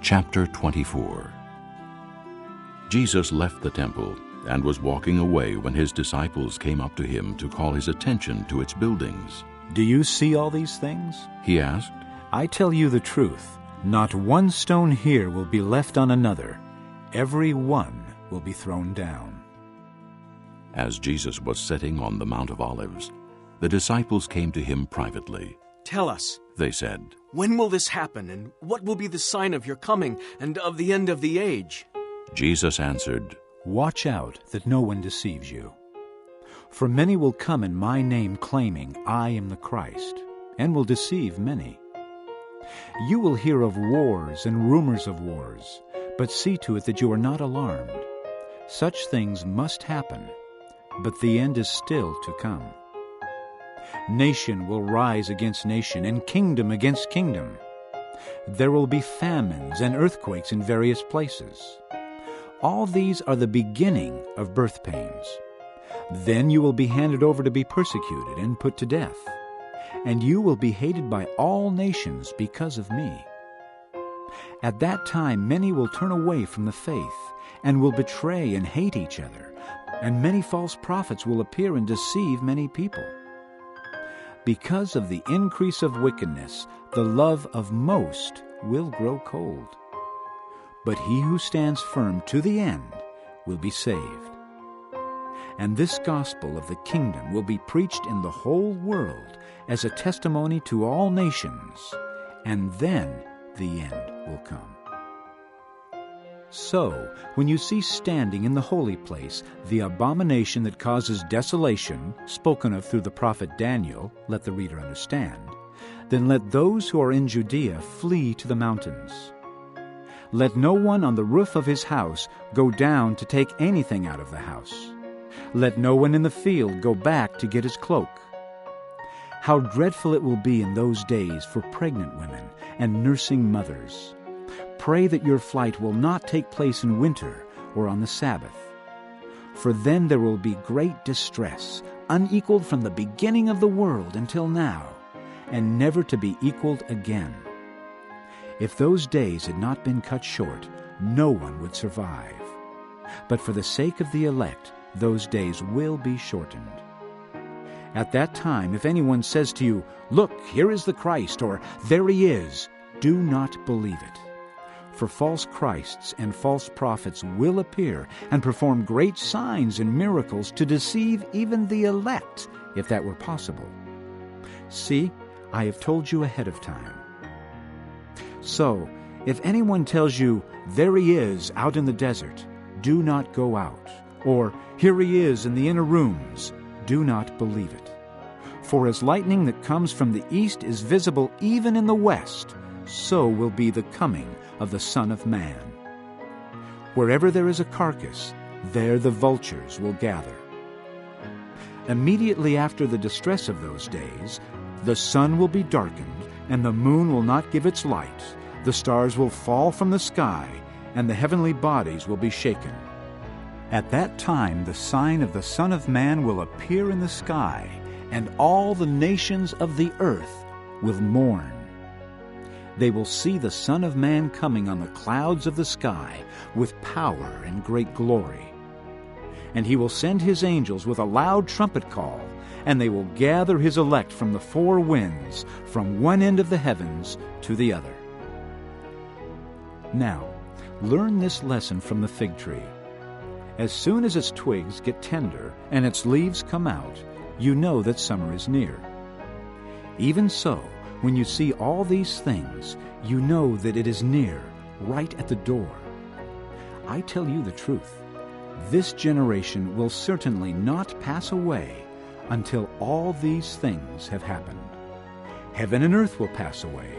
Chapter 24. Jesus left the temple and was walking away when his disciples came up to him to call his attention to its buildings. "Do you see all these things?" He asked. "I tell you the truth, not one stone here will be left on another. Every one will be thrown down." As Jesus was sitting on the Mount of Olives, the disciples came to him privately. "Tell us," they said, "when will this happen, and what will be the sign of your coming and of the end of the age?" Jesus answered, "Watch out that no one deceives you. For many will come in my name claiming, 'I am the Christ,' and will deceive many. You will hear of wars and rumors of wars, but see to it that you are not alarmed. Such things must happen, but the end is still to come. Nation will rise against nation, and kingdom against kingdom. There will be famines and earthquakes in various places. All these are the beginning of birth pains. Then you will be handed over to be persecuted and put to death, and you will be hated by all nations because of me. At that time many will turn away from the faith, and will betray and hate each other, and many false prophets will appear and deceive many people. Because of the increase of wickedness, the love of most will grow cold. But he who stands firm to the end will be saved. And this gospel of the kingdom will be preached in the whole world as a testimony to all nations, and then the end will come. So, when you see standing in the holy place the abomination that causes desolation, spoken of through the prophet Daniel, let the reader understand, then let those who are in Judea flee to the mountains. Let no one on the roof of his house go down to take anything out of the house. Let no one in the field go back to get his cloak. How dreadful it will be in those days for pregnant women and nursing mothers. Pray that your flight will not take place in winter or on the Sabbath. For then there will be great distress, unequaled from the beginning of the world until now, and never to be equaled again. If those days had not been cut short, no one would survive. But for the sake of the elect, those days will be shortened. At that time, if anyone says to you, 'Look, here is the Christ,' or 'There he is,' do not believe it. For false Christs and false prophets will appear and perform great signs and miracles to deceive even the elect, if that were possible. See, I have told you ahead of time. So, if anyone tells you, 'There he is out in the desert,' do not go out, or 'Here he is in the inner rooms,' do not believe it. For as lightning that comes from the east is visible even in the west, so will be the coming of the Son of Man. Wherever there is a carcass, there the vultures will gather. Immediately after the distress of those days, the sun will be darkened, and the moon will not give its light. The stars will fall from the sky, and the heavenly bodies will be shaken. At that time the sign of the Son of Man will appear in the sky, and all the nations of the earth will mourn. They will see the Son of Man coming on the clouds of the sky with power and great glory. And he will send his angels with a loud trumpet call, and they will gather his elect from the four winds, from one end of the heavens to the other. Now, learn this lesson from the fig tree. As soon as its twigs get tender and its leaves come out, you know that summer is near. Even so, when you see all these things, you know that it is near, right at the door. I tell you the truth, this generation will certainly not pass away until all these things have happened. Heaven and earth will pass away,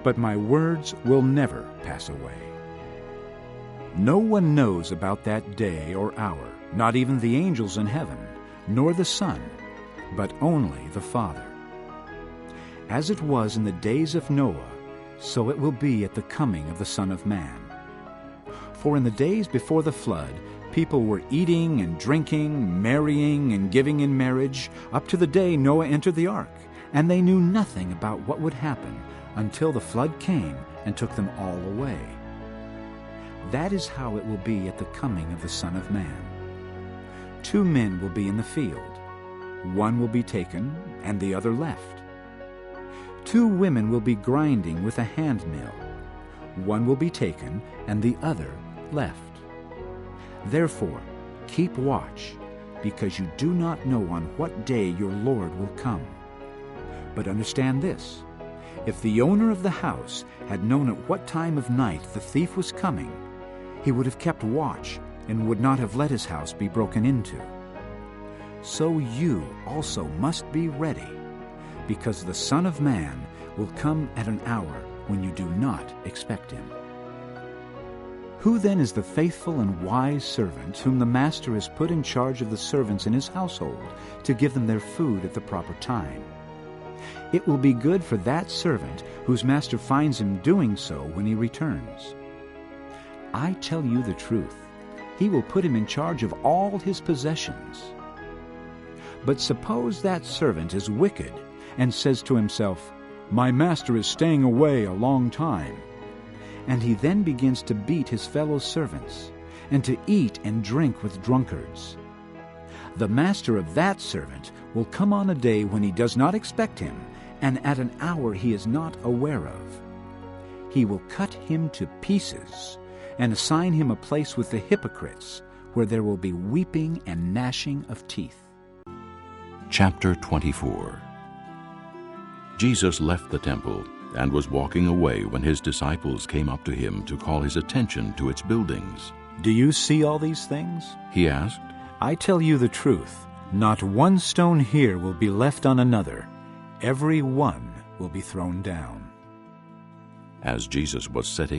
but my words will never pass away. No one knows about that day or hour, not even the angels in heaven, nor the Son, but only the Father. As it was in the days of Noah, so it will be at the coming of the Son of Man. For in the days before the flood, people were eating and drinking, marrying and giving in marriage, up to the day Noah entered the ark, and they knew nothing about what would happen until the flood came and took them all away. That is how it will be at the coming of the Son of Man. 2 men will be in the field. One will be taken, and the other left. 2 women will be grinding with a handmill. One will be taken, and the other left. Therefore, keep watch, because you do not know on what day your Lord will come. But understand this: if the owner of the house had known at what time of night the thief was coming, he would have kept watch and would not have let his house be broken into. So you also must be ready, because the Son of Man will come at an hour when you do not expect him. Who then is the faithful and wise servant whom the master has put in charge of the servants in his household to give them their food at the proper time? It will be good for that servant whose master finds him doing so when he returns. I tell you the truth, he will put him in charge of all his possessions. But suppose that servant is wicked and says to himself, "My master is staying away a long time," and he then begins to beat his fellow servants and to eat and drink with drunkards. The master of that servant will come on a day when he does not expect him, and at an hour he is not aware of. He will cut him to pieces and assign him a place with the hypocrites, where there will be weeping and gnashing of teeth. Chapter 24. Jesus left the temple and was walking away when his disciples came up to him to call his attention to its buildings. "Do you see all these things?" He asked. "I tell you the truth, not one stone here will be left on another. Every one will be thrown down." As Jesus was setting